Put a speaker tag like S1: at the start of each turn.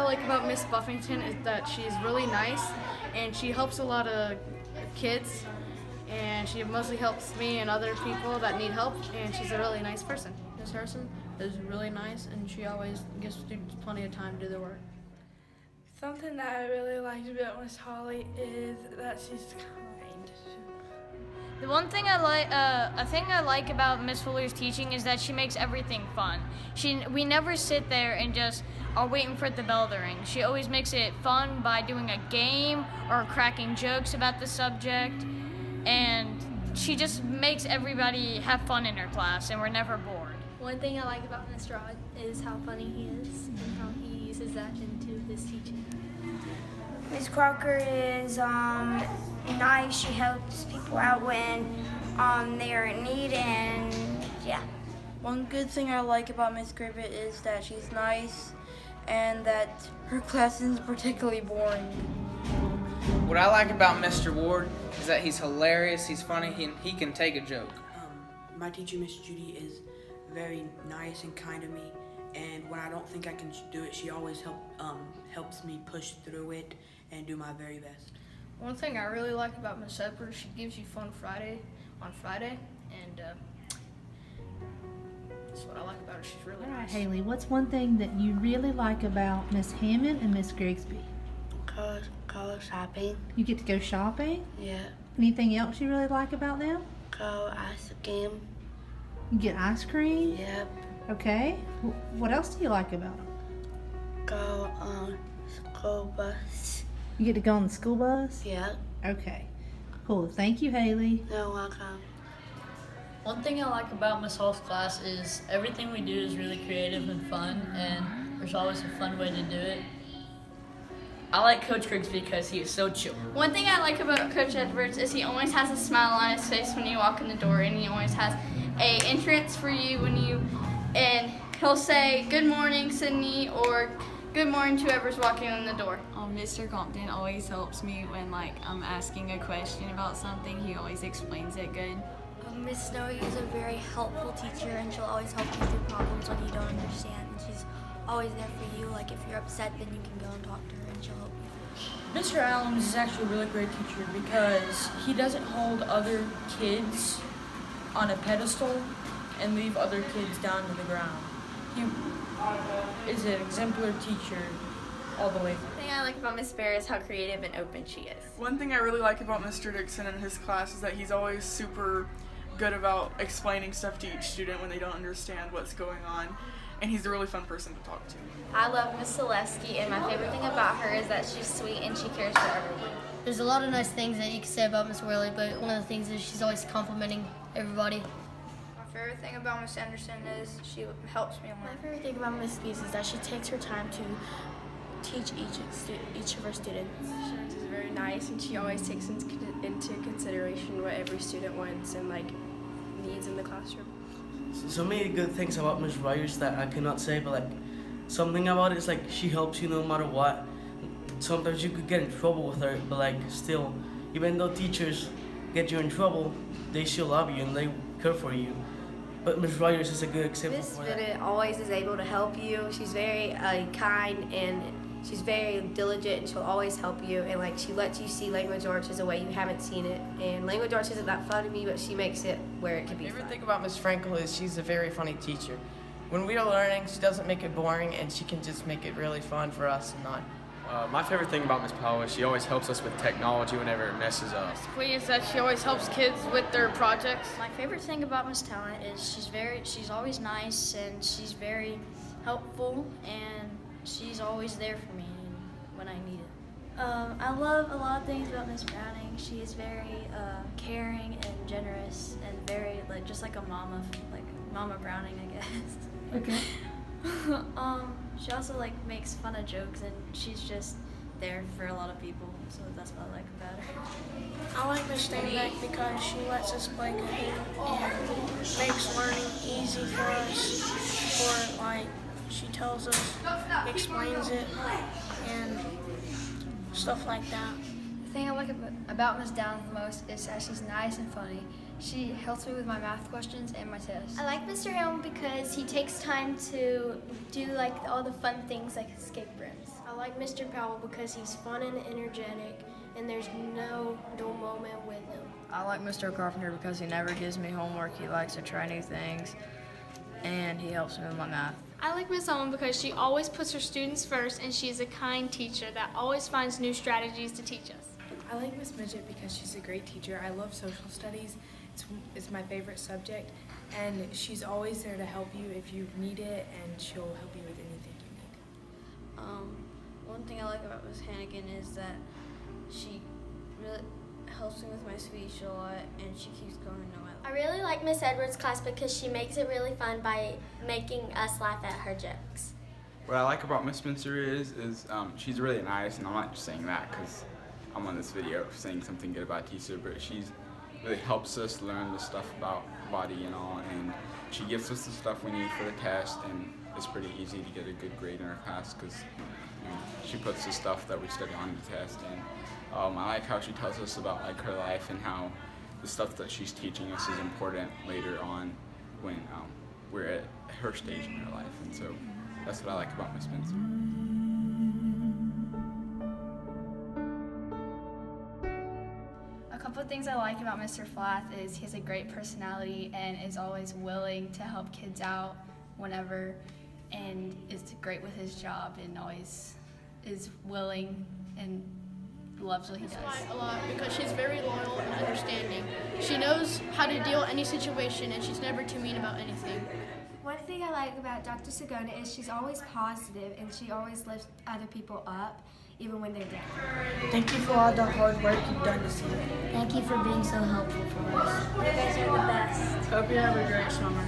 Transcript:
S1: like about Miss Buffington is that she's really nice and she helps a lot of kids, and she mostly helps me and other people that need help, and she's a really nice person.
S2: Miss Harrison is really nice, and she always gives students plenty of time to do their work.
S3: Something that I really liked about Miss Holly is that she's kind.
S4: The one thing I like about Miss Fuller's teaching is that she makes everything fun. We never sit there and just are waiting for the bell to ring. She always makes it fun by doing a game or cracking jokes about the subject, and she just makes everybody have fun in her class, and we're never bored.
S5: One thing I like about Mr. Rod is how funny he is and how he uses that into his teaching.
S6: Miss Crocker is nice. She helps people out when they are in need, and yeah.
S3: One good thing I like about Miss Griffith is that she's nice and that her class isn't particularly boring.
S7: What I like about Mr. Ward is that he's hilarious, he's funny, he can take a joke.
S8: My teacher, Miss Judy, is very nice and kind to me, and when I don't think I can do it, she always helps me push through it and do my very best.
S2: One thing I really like about Miss Hepper, she gives you fun on Friday, and that's what I like about her. She's really
S9: All right,
S2: nice.
S9: Haley, what's one thing that you really like about Miss Hammond and Miss Grigsby?
S10: Go shopping.
S9: You get to go shopping?
S10: Yeah.
S9: Anything else you really like about them?
S10: Go ice cream.
S9: You get ice cream?
S10: Yep.
S9: Okay. What else do you like about them?
S10: Go on school bus.
S9: You get to go on the school bus?
S10: Yep.
S9: Okay. Cool. Thank you, Haley.
S10: You're welcome.
S11: One thing I like about Miss Hall's class is everything we do is really creative and fun, and there's always a fun way to do it. I like Coach Grigsby because he is so chill.
S1: One thing I like about Coach Edwards is he always has a smile on his face when you walk in the door, and he always has a entrance for you and he'll say, "Good morning, Sydney," or "Good morning" to whoever's walking in the door.
S12: Mr. Compton always helps me when I'm asking a question about something. He always explains it good.
S5: Miss Snowy is a very helpful teacher, and she'll always help you through problems when you don't understand. And she's always there for you. Like if you're upset, then you can go and talk to her, and she'll help you.
S2: Mr. Adams is actually a really great teacher because he doesn't hold other kids on a pedestal and leave other kids down to the ground. He is an exemplary teacher all the way through.
S13: The thing I like about Miss Bear is how creative and open she is.
S14: One thing I really like about Mr. Dixon and his class is that he's always super good about explaining stuff to each student when they don't understand what's going on, and he's a really fun person to talk to.
S13: I love Miss Selesky, and my favorite thing about her is that she's sweet and she cares for everyone.
S15: There's a lot of nice things that you can say about Miss Worley, but one of the things is she's always complimenting everybody.
S3: My favorite thing about Miss Anderson is she helps me a lot.
S5: My favorite thing about Miss Spees is that she takes her time to teach each of her students.
S1: She is very nice, and she always takes into consideration what every student wants and needs in the classroom.
S16: So many good things about Miss Ryers that I cannot say, but something about it is she helps you no matter what. Sometimes you could get in trouble with her, but still, even though teachers get you in trouble, they still love you and they care for you. But Miss Ryers is a good example
S17: Miss
S16: for that.
S17: Bennett always is able to help you. She's very kind, and she's very diligent, and she'll always help you. And she lets you see language arts as a way you haven't seen it. And language arts isn't that fun to me, but she makes it where it can be
S18: My
S17: fun.
S18: favorite thing about Miss Frankel is she's a very funny teacher. When we are learning, she doesn't make it boring, and she can just make it really fun for us and not.
S19: My favorite thing about Miss Powell is she always helps us with technology whenever it messes up.
S1: Miss Queen is that she always helps kids with their projects.
S20: My favorite thing about Miss Talent is she's always nice, and she's very helpful, and she's always there for me when I need it.
S5: I love a lot of things about Miss Browning. She is very caring and generous, and very just like a mama, like Mama Browning, I guess.
S9: Okay.
S5: She also makes fun of jokes, and she's just there for a lot of people. So that's what I like about her.
S3: I like Miss Steinbeck because she lets us play good and makes learning easy for us. She tells us, explains it, and stuff like that.
S6: The thing I like about Miss Downs the most is that she's nice and funny. She helps me with my math questions and my tests.
S5: I like Mr. Helm because he takes time to do all the fun things like escape rooms. I
S21: I like Mr. Powell because he's fun and energetic, and there's no dull moment with him.
S22: I like Mr. Carpenter because he never gives me homework. He likes to try new things, and he helps me with my math.
S23: I like Miss Owen because she always puts her students first, and she's a kind teacher that always finds new strategies to teach us.
S24: I like Miss Midget because she's a great teacher. I love social studies. It's my favorite subject, and she's always there to help you if you need it, and she'll help you with anything you need.
S1: One thing I like about Miss Hannigan is that she really helps me with my speech a lot, and she keeps going no matter.
S25: I really like Miss Edwards' class because she makes it really fun by making us laugh at her jokes.
S26: What I like about Miss Spencer is she's really nice, and I'm not just saying that because I'm on this video saying something good about teacher, but she's really helps us learn the stuff about body and all, and she gives us the stuff we need for the test, and it's pretty easy to get a good grade in our class because she puts the stuff that we study on the test. And I like how she tells us about like her life and how the stuff that she's teaching us is important later on when we're at her stage in her life, and so that's what I like about Miss Spencer.
S27: A couple of things I like about Mr. Flath is he has a great personality and is always willing to help kids out whenever, and is great with his job and always is willing and loves what he does.
S23: I like a lot because she's very loyal and understanding. She knows how to deal with any situation, and she's never too mean about anything.
S28: One thing I like about Dr. Sagona is she's always positive and she always lifts other people up, even when they're down.
S2: Thank you for all the hard work you've done this year.
S25: Thank you for being so helpful for us. You guys are the best.
S2: Hope you have a great summer.